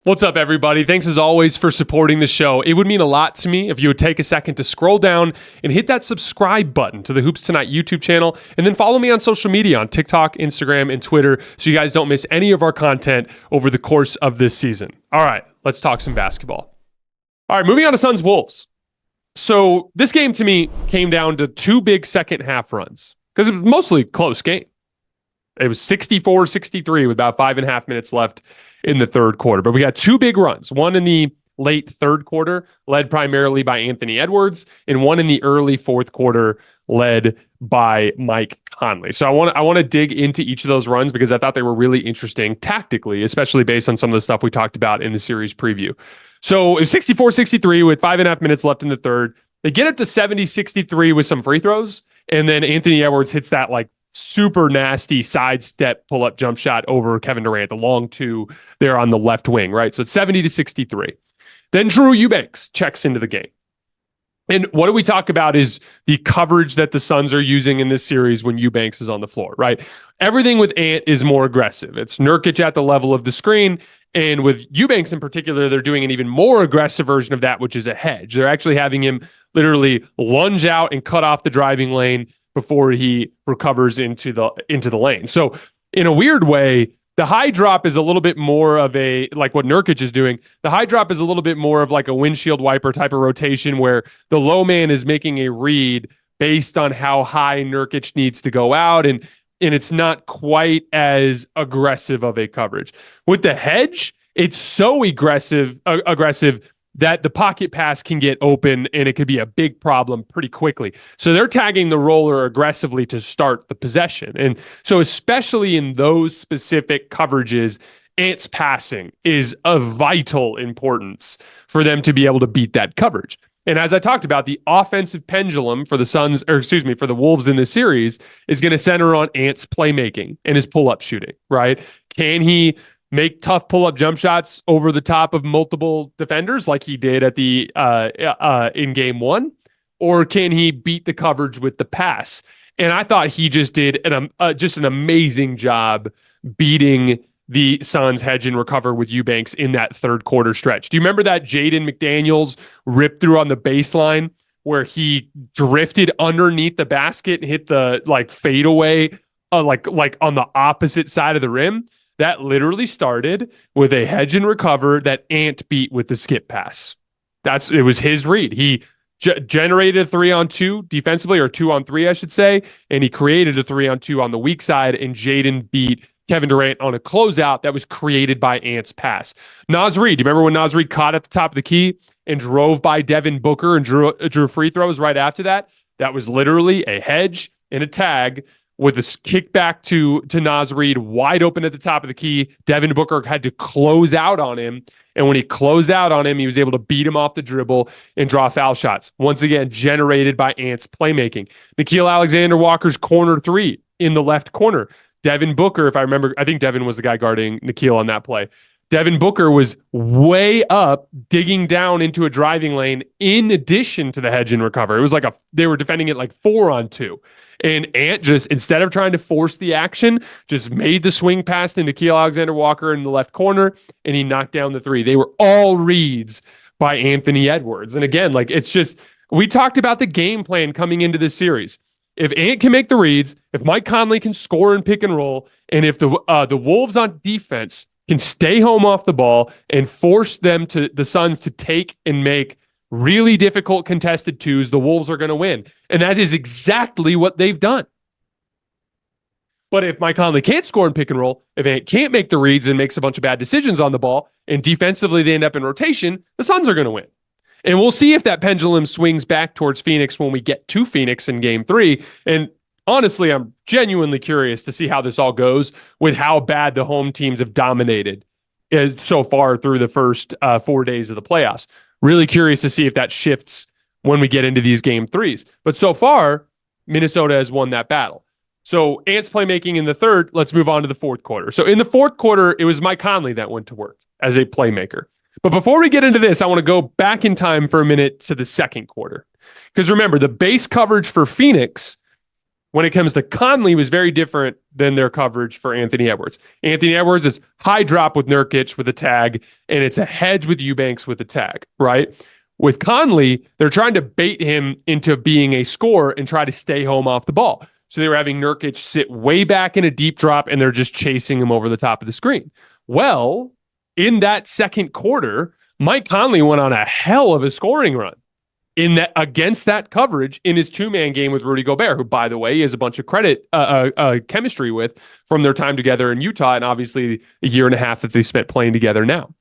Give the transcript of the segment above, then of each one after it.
What's up, everybody? Thanks as always for supporting the show. It would mean a lot to me if you would take a second to scroll down and hit that subscribe button to the Hoops Tonight YouTube channel, and then follow me on social media on TikTok, Instagram, and Twitter so you guys don't miss any of our content over the course of this season. All right, let's talk some basketball. All right, moving on to Suns-Wolves. So this game to me came down to two big second half runs because it was mostly a close game. It was 64-63 with about 5.5 minutes left in the third quarter. But we got two big runs, one in the late third quarter, led primarily by Anthony Edwards, and one in the early fourth quarter, led by Mike Conley. So I want to dig into each of those runs because I thought they were really interesting tactically, especially based on some of the stuff we talked about in the series preview. So it was 64-63 with 5.5 minutes left in the third. They get up to 70-63 with some free throws, and then Anthony Edwards hits that super nasty sidestep pull-up jump shot over Kevin Durant, the long two there on the left wing, right? So it's 70-63. Then Drew Eubanks checks into the game. And what do we talk about is the coverage that the Suns are using in this series when Eubanks is on the floor, right? Everything with Ant is more aggressive. It's Nurkic at the level of the screen, and with Eubanks in particular, they're doing an even more aggressive version of that, which is a hedge. They're actually having him literally lunge out and cut off the driving lane before he recovers into the lane. So in a weird way, the high drop is a little bit more of a, like what Nurkic is doing, the high drop is a little bit more of like a windshield wiper type of rotation where the low man is making a read based on how high Nurkic needs to go out, and it's not quite as aggressive of a coverage. With the hedge, it's so aggressive that the pocket pass can get open and it could be a big problem pretty quickly. So they're tagging the roller aggressively to start the possession. And so especially in those specific coverages, Ant's passing is of vital importance for them to be able to beat that coverage. And as I talked about, the offensive pendulum for for the Wolves in this series is going to center on Ant's playmaking and his pull-up shooting, right? Can he make tough pull-up jump shots over the top of multiple defenders like he did at the in game one? Or can he beat the coverage with the pass? And I thought he just did an amazing job beating the Suns hedge and recover with Eubanks in that third quarter stretch. Do you remember that Jaden McDaniels rip through on the baseline where he drifted underneath the basket and hit the fadeaway like on the opposite side of the rim? That literally started with a hedge and recover that Ant beat with the skip pass. It was his read. He generated a 3-on-2 defensively, or 2-on-3, I should say, and he created a 3-on-2 on the weak side, and Jaden beat Kevin Durant on a closeout that was created by Ant's pass. Naz Reid, do you remember when Naz Reid caught at the top of the key and drove by Devin Booker and drew free throws right after that? That was literally a hedge and a tag with a kickback to Naz Reid, wide open at the top of the key. Devin Booker had to close out on him, and when he closed out on him, he was able to beat him off the dribble and draw foul shots. Once again, generated by Ant's playmaking. Nickeil Alexander-Walker's corner three in the left corner. Devin Booker, if I remember, I think Devin was the guy guarding Nickeil on that play. Devin Booker was way up, digging down into a driving lane in addition to the hedge and recover. It was like they were defending it like 4-on-2. And Ant just, instead of trying to force the action, just made the swing pass to Nickeil Alexander-Walker in the left corner, and he knocked down the three. They were all reads by Anthony Edwards. And again, it's just, we talked about the game plan coming into this series. If Ant can make the reads, if Mike Conley can score and pick and roll, and if the Wolves on defense can stay home off the ball and force the Suns to take and make really difficult contested twos, the Wolves are going to win. And that is exactly what they've done. But if Mike Conley can't score and pick and roll, if Ant can't make the reads and makes a bunch of bad decisions on the ball, and defensively they end up in rotation, the Suns are going to win. And we'll see if that pendulum swings back towards Phoenix when we get to Phoenix in game 3. And honestly, I'm genuinely curious to see how this all goes with how bad the home teams have dominated so far through the first 4 days of the playoffs. Really curious to see if that shifts when we get into these game 3s. But so far, Minnesota has won that battle. So Ant's playmaking in the third, let's move on to the fourth quarter. So in the fourth quarter, it was Mike Conley that went to work as a playmaker. But before we get into this, I want to go back in time for a minute to the second quarter. Because remember, the base coverage for Phoenix When it comes to Conley, was very different than their coverage for Anthony Edwards. Anthony Edwards is high drop with Nurkic with a tag, and it's a hedge with Eubanks with a tag, right? With Conley, they're trying to bait him into being a scorer and try to stay home off the ball. So they were having Nurkic sit way back in a deep drop, and they're just chasing him over the top of the screen. Well, in that second quarter, Mike Conley went on a hell of a scoring run in that against that coverage in his two-man game with Rudy Gobert, who, by the way, he has a bunch of chemistry with from their time together in Utah, and obviously a year and a half that they spent playing together now.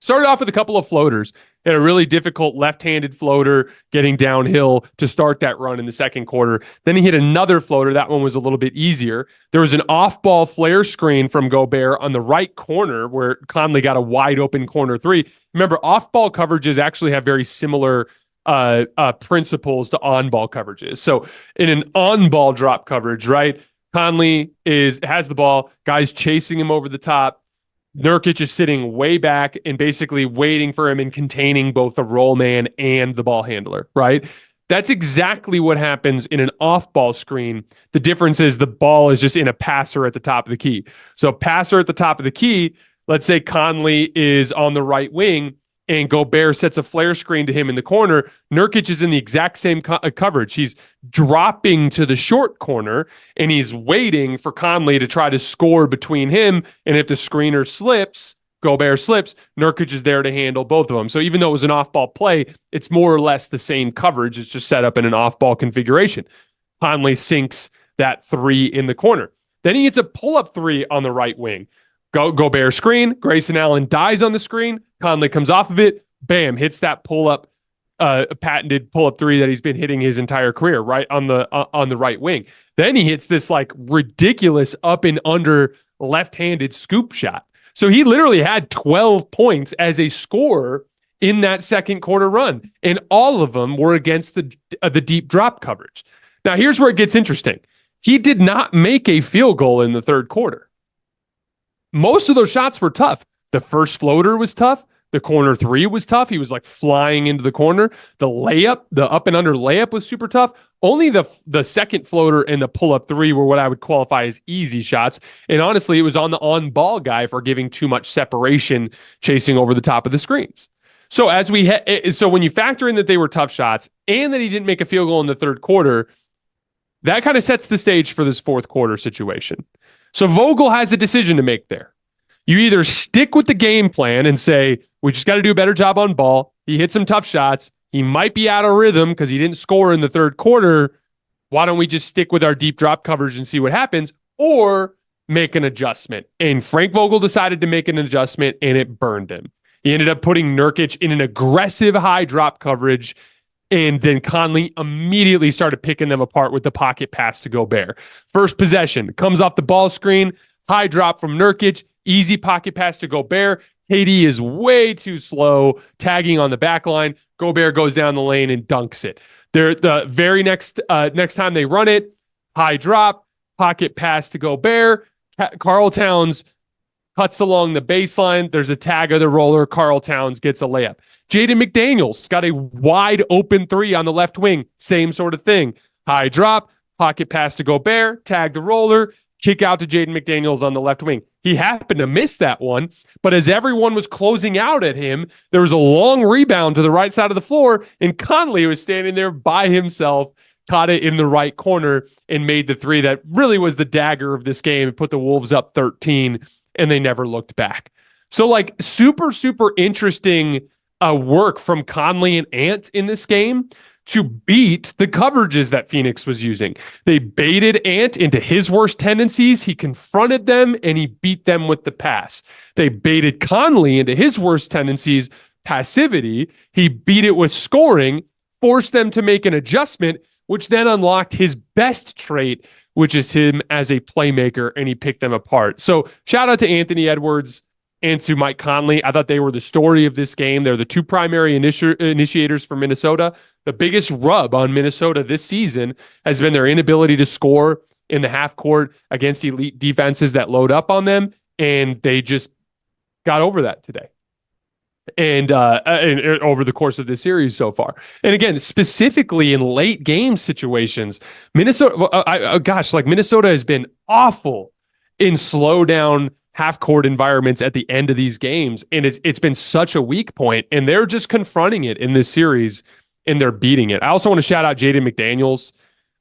Started off with a couple of floaters, and a really difficult left-handed floater getting downhill to start that run in the second quarter. Then he hit another floater. That one was a little bit easier. There was an off-ball flare screen from Gobert on the right corner where Conley got a wide-open corner three. Remember, off-ball coverages actually have very similar principles to on-ball coverages. So in an on-ball drop coverage, right, Conley has the ball, guys chasing him over the top. Nurkic is sitting way back and basically waiting for him and containing both the roll man and the ball handler, right? That's exactly what happens in an off-ball screen. The difference is the ball is just in a passer at the top of the key. So passer at the top of the key, let's say Conley is on the right wing and Gobert sets a flare screen to him in the corner. Nurkic is in the exact same coverage. He's dropping to the short corner, and he's waiting for Conley to try to score between him. And if the screener slips, Gobert slips, Nurkic is there to handle both of them. So even though it was an off-ball play, it's more or less the same coverage. It's just set up in an off-ball configuration. Conley sinks that three in the corner. Then he hits a pull-up three on the right wing. Gobert screen, Grayson Allen dies on the screen, Conley comes off of it, bam, hits that pull-up, patented pull-up three that he's been hitting his entire career, right, on the right wing. Then he hits this like ridiculous up and under left-handed scoop shot. So he literally had 12 points as a scorer in that second quarter run, and all of them were against the deep drop coverage. Now, here's where it gets interesting. He did not make a field goal in the third quarter. Most of those shots were tough. The first floater was tough. The corner three was tough. He was like flying into the corner. The layup, the up and under layup was super tough. Only the second floater and the pull-up three were what I would qualify as easy shots. And honestly, it was on the on-ball guy for giving too much separation, chasing over the top of the screens. So so when you factor in that they were tough shots and that he didn't make a field goal in the third quarter, that kind of sets the stage for this fourth quarter situation. So Vogel has a decision to make there. You either stick with the game plan and say, we just got to do a better job on ball. He hit some tough shots. He might be out of rhythm because he didn't score in the third quarter. Why don't we just stick with our deep drop coverage and see what happens? Or make an adjustment. And Frank Vogel decided to make an adjustment, and it burned him. He ended up putting Nurkic in an aggressive high drop coverage, and then Conley immediately started picking them apart with the pocket pass to Gobert. First possession, comes off the ball screen, high drop from Nurkic, easy pocket pass to Gobert. KD is way too slow, tagging on the back line. Gobert goes down the lane and dunks it. The very next time they run it, high drop, pocket pass to Gobert. Karl Towns cuts along the baseline. There's a tag of the roller. Karl Towns gets a layup. Jaden McDaniels got a wide open three on the left wing. Same sort of thing. High drop, pocket pass to Gobert, tag the roller, kick out to Jaden McDaniels on the left wing. He happened to miss that one, but as everyone was closing out at him, there was a long rebound to the right side of the floor, and Conley was standing there by himself, caught it in the right corner, and made the three that really was the dagger of this game and put the Wolves up 13, and they never looked back. So, like, super, super interesting work from Conley and Ant in this game to beat the coverages that Phoenix was using. They baited Ant into his worst tendencies. He confronted them and he beat them with the pass. They baited Conley into his worst tendencies, passivity. He beat it with scoring, forced them to make an adjustment, which then unlocked his best trait, which is him as a playmaker, and he picked them apart. So shout out to Anthony Edwards and to Mike Conley. I thought they were the story of this game. They're the two primary initiators for Minnesota. The biggest rub on Minnesota this season has been their inability to score in the half court against elite defenses that load up on them, and they just got over that today. and over the course of this series so far. And again, specifically in late game situations, Minnesota has been awful in slow down half court environments at the end of these games. And it's been such a weak point, and they're just confronting it in this series and they're beating it. I also want to shout out Jaden McDaniels.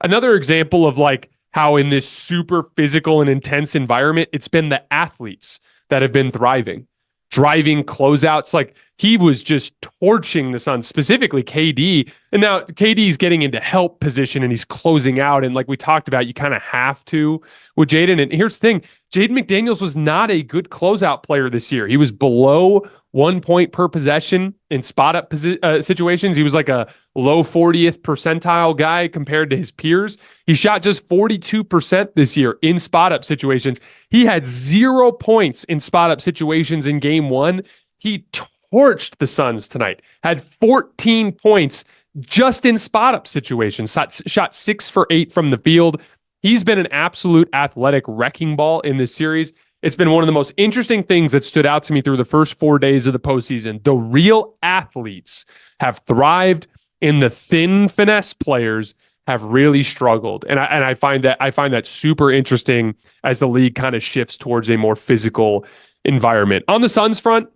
Another example of like how in this super physical and intense environment, it's been the athletes that have been thriving, driving closeouts. Like he was just torching the Suns, specifically KD. And now KD's getting into help position and he's closing out. And like we talked about, you kind of have to with Jaden. And here's the thing, Jaden McDaniels was not a good closeout player this year. He was below 1 point per possession in spot up situations. He was like a low 40th percentile guy compared to his peers. He shot just 42% this year in spot up situations. He had 0 points in spot up situations in game one. He torched the Suns tonight, had 14 points just in spot up situations, shot 6 for 8 from the field. He's been an absolute athletic wrecking ball in this series. It's been one of the most interesting things that stood out to me through the first 4 days of the postseason. The real athletes have thrived, and the thin finesse players have really struggled. And I find that super interesting as the league kind of shifts towards a more physical environment. On the Suns front,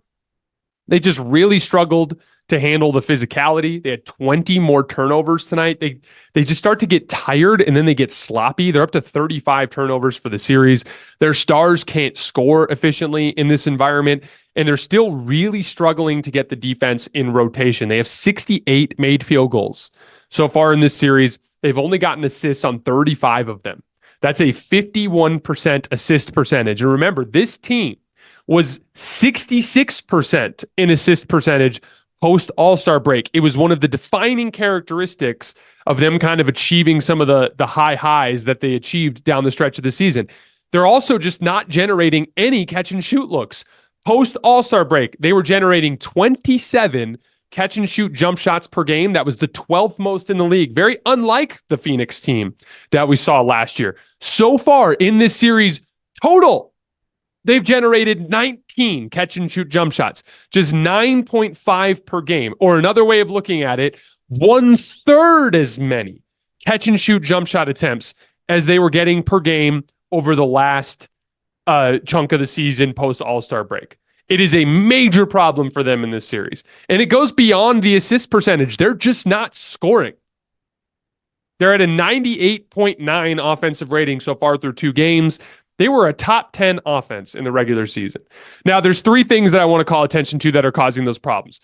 they just really struggled to handle the physicality. They had 20 more turnovers tonight. They just start to get tired and then they get sloppy. They're up to 35 turnovers for the series. Their stars can't score efficiently in this environment, and they're still really struggling to get the defense in rotation. They have 68 made field goals so far in this series. They've only gotten assists on 35 of them. That's a 51% assist percentage. And remember, this team was 66% in assist percentage post All-Star break. It was one of the defining characteristics of them kind of achieving some of the high highs that they achieved down the stretch of the season. They're also just not generating any catch and shoot looks. Post All-Star break, they were generating 27 catch and shoot jump shots per game. That was the 12th most in the league. Very unlike the Phoenix team that we saw last year. So far in this series, total, they've generated 19 catch and shoot jump shots, just 9.5 per game. Or another way of looking at it, 1/3 as many catch and shoot jump shot attempts as they were getting per game over the last chunk of the season post All-Star break. It is a major problem for them in this series. And it goes beyond the assist percentage. They're just not scoring. They're at a 98.9 offensive rating so far through 2 games. They were a top 10 offense in the regular season. Now, there's 3 things that I want to call attention to that are causing those problems.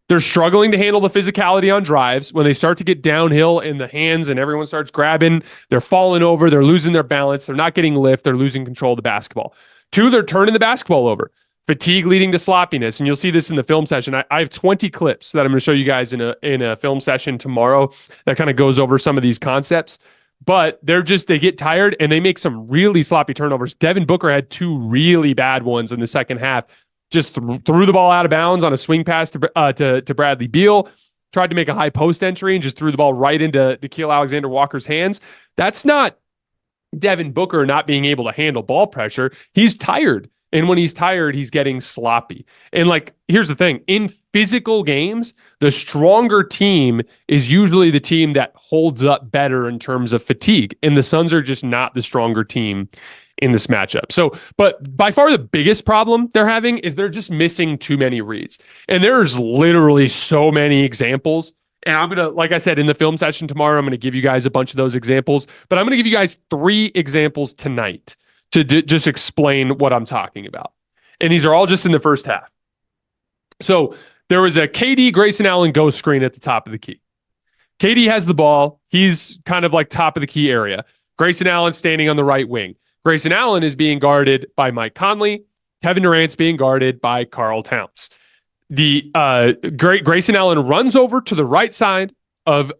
They're struggling to handle the physicality on drives. When they start to get downhill in the hands and everyone starts grabbing, they're falling over, they're losing their balance, they're not getting lift, they're losing control of the basketball. 2, they're turning the basketball over. Fatigue leading to sloppiness, and you'll see this in the film session. I have 20 clips that I'm going to show you guys in a film session tomorrow that kind of goes over some of these concepts. But they get tired and they make some really sloppy turnovers. Devin Booker had 2 really bad ones in the second half. Just threw the ball out of bounds on a swing pass to Bradley Beal. Tried to make a high post entry and just threw the ball right into Nickeil Alexander-Walker's hands. That's not Devin Booker not being able to handle ball pressure. He's tired. And when he's tired, he's getting sloppy. And like, here's the thing. In physical games, the stronger team is usually the team that holds up better in terms of fatigue. And the Suns are just not the stronger team in this matchup. So, but by far the biggest problem they're having is they're just missing too many reads. And there's literally so many examples. And I'm going to, like I said, in the film session tomorrow, I'm going to give you guys a bunch of those examples. But I'm going to give you guys 3 examples tonight to just explain what I'm talking about. And these are all just in the first half. So there was a KD Grayson Allen ghost screen at the top of the key. KD has the ball. He's kind of like top of the key area. Grayson Allen standing on the right wing. Grayson Allen is being guarded by Mike Conley. Kevin Durant's being guarded by Karl Towns. The Grayson Allen runs over to the right side of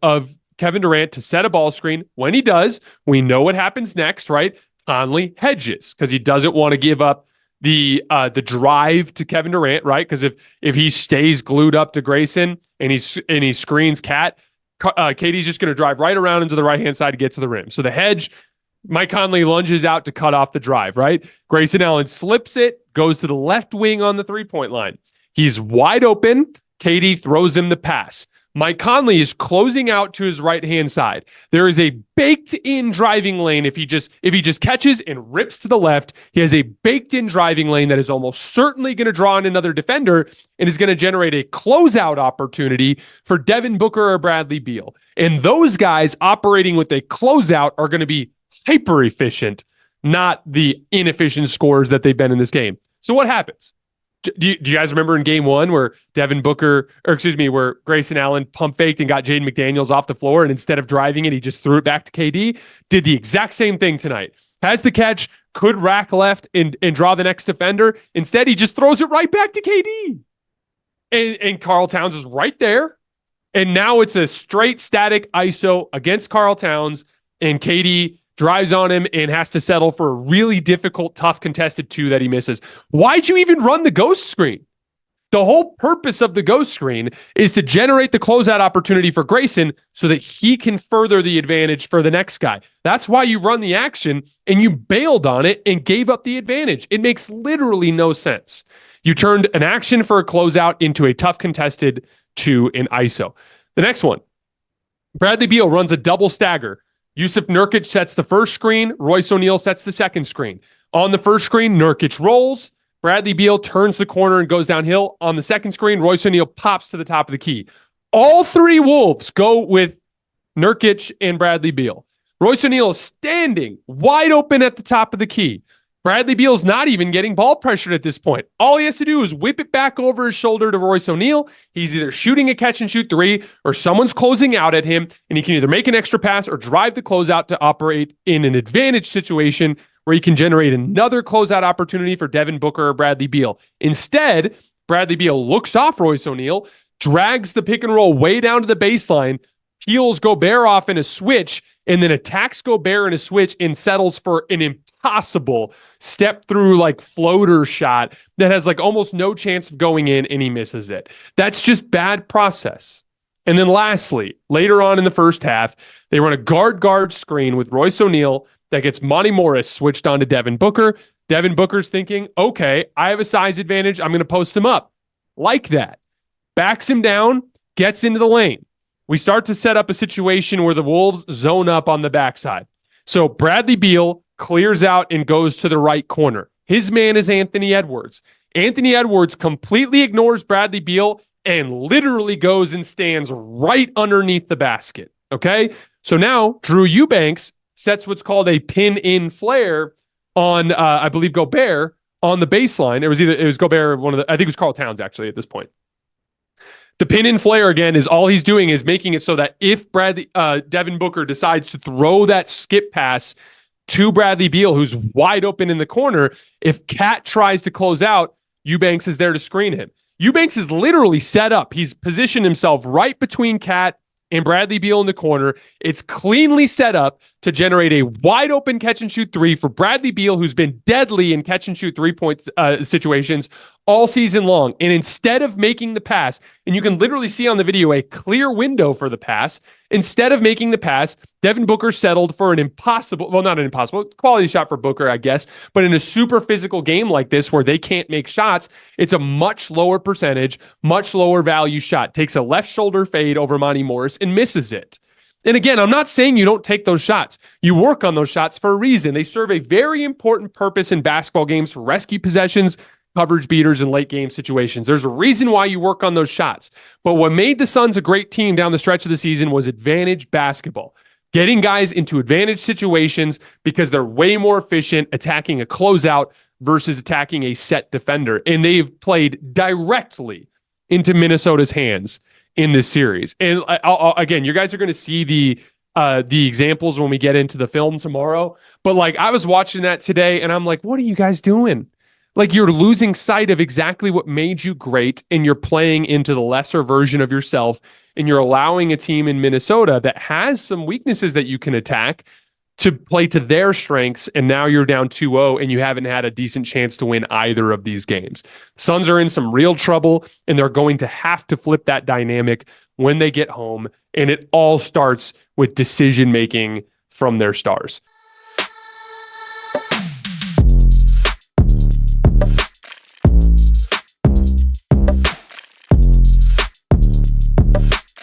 Kevin Durant to set a ball screen. When he does, we know what happens next, right? Conley hedges because he doesn't want to give up the drive to Kevin Durant, right? Because if he stays glued up to Grayson and he screens Cat, KD's just going to drive right around into the right-hand side to get to the rim. So the hedge, Mike Conley lunges out to cut off the drive, right? Grayson Allen slips it, goes to the left wing on the 3-point line. He's wide open. KD throws him the pass. Mike Conley is closing out to his right-hand side. There is a baked-in driving lane. If he just catches and rips to the left, he has a baked-in driving lane that is almost certainly going to draw in another defender and is going to generate a closeout opportunity for Devin Booker or Bradley Beal. And those guys operating with a closeout are going to be hyper-efficient, not the inefficient scorers that they've been in this game. So what happens? Do you guys remember in game one where where Grayson Allen pump faked and got Jaden McDaniels off the floor, and instead of driving it, he just threw it back to KD? Did the exact same thing tonight. Has the catch, could rack left and draw the next defender. Instead, he just throws it right back to KD. And Karl Towns is right there. And now it's a straight static ISO against Karl Towns, and KD drives on him and has to settle for a really difficult, tough contested two that he misses. Why'd you even run the ghost screen? The whole purpose of the ghost screen is to generate the closeout opportunity for Grayson so that he can further the advantage for the next guy. That's why you run the action, and you bailed on it and gave up the advantage. It makes literally no sense. You turned an action for a closeout into a tough contested two in ISO. The next one, Bradley Beal runs a double stagger. Yusuf Nurkic sets the first screen. Royce O'Neal sets the second screen. On the first screen, Nurkic rolls. Bradley Beal turns the corner and goes downhill. On the second screen, Royce O'Neal pops to the top of the key. All three Wolves go with Nurkic and Bradley Beal. Royce O'Neal is standing wide open at the top of the key. Bradley Beal's not even getting ball pressured at this point. All he has to do is whip it back over his shoulder to Royce O'Neal. He's either shooting a catch-and-shoot three or someone's closing out at him, and he can either make an extra pass or drive the closeout to operate in an advantage situation where he can generate another closeout opportunity for Devin Booker or Bradley Beal. Instead, Bradley Beal looks off Royce O'Neal, drags the pick and roll way down to the baseline, peels Gobert off in a switch, and then attacks Gobert in a switch and settles for an impossible step through like floater shot that has like almost no chance of going in, and he misses it. That's just bad process. And then lastly, later on in the first half, they run a guard screen with Royce O'Neal that gets Monty Morris switched on to Devin Booker. Devin Booker's thinking, okay, I have a size advantage. I'm going to post him up. Like that. Backs him down, gets into the lane. We start to set up a situation where the Wolves zone up on the backside. So Bradley Beal clears out and goes to the right corner. His man is Anthony Edwards. Anthony Edwards completely ignores Bradley Beal and literally goes and stands right underneath the basket. Okay? So now Drew Eubanks sets what's called a pin-in flare on, I believe, Gobert on the baseline. It was Gobert, I think it was Karl Towns actually at this point. The pin-in flare, again, is all he's doing is making it so that if Devin Booker decides to throw that skip pass to Bradley Beal, who's wide open in the corner, if Cat tries to close out, Eubanks is there to screen him. Eubanks is literally set up. He's positioned himself right between Cat and Bradley Beal in the corner. It's cleanly set up to generate a wide open catch and shoot three for Bradley Beal, who's been deadly in catch and shoot 3-point situations all season long. And instead of making the pass, and you can literally see on the video a clear window for the pass, instead of making the pass, Devin Booker settled for quality shot for Booker, I guess, but in a super physical game like this where they can't make shots, it's a much lower percentage, much lower value shot. Takes a left shoulder fade over Monty Morris and misses it. And again, I'm not saying you don't take those shots. You work on those shots for a reason. They serve a very important purpose in basketball games for rescue possessions, coverage beaters, and late game situations. There's a reason why you work on those shots. But what made the Suns a great team down the stretch of the season was advantage basketball. Getting guys into advantage situations because they're way more efficient attacking a closeout versus attacking a set defender. And they've played directly into Minnesota's hands in this series. And again, you guys are going to see the examples when we get into the film tomorrow. But like, I was watching that today and I'm like, what are you guys doing? Like, you're losing sight of exactly what made you great, and you're playing into the lesser version of yourself, and you're allowing a team in Minnesota that has some weaknesses that you can attack to play to their strengths, and now you're down 2-0, and you haven't had a decent chance to win either of these games. Suns are in some real trouble, and they're going to have to flip that dynamic when they get home, and it all starts with decision-making from their stars.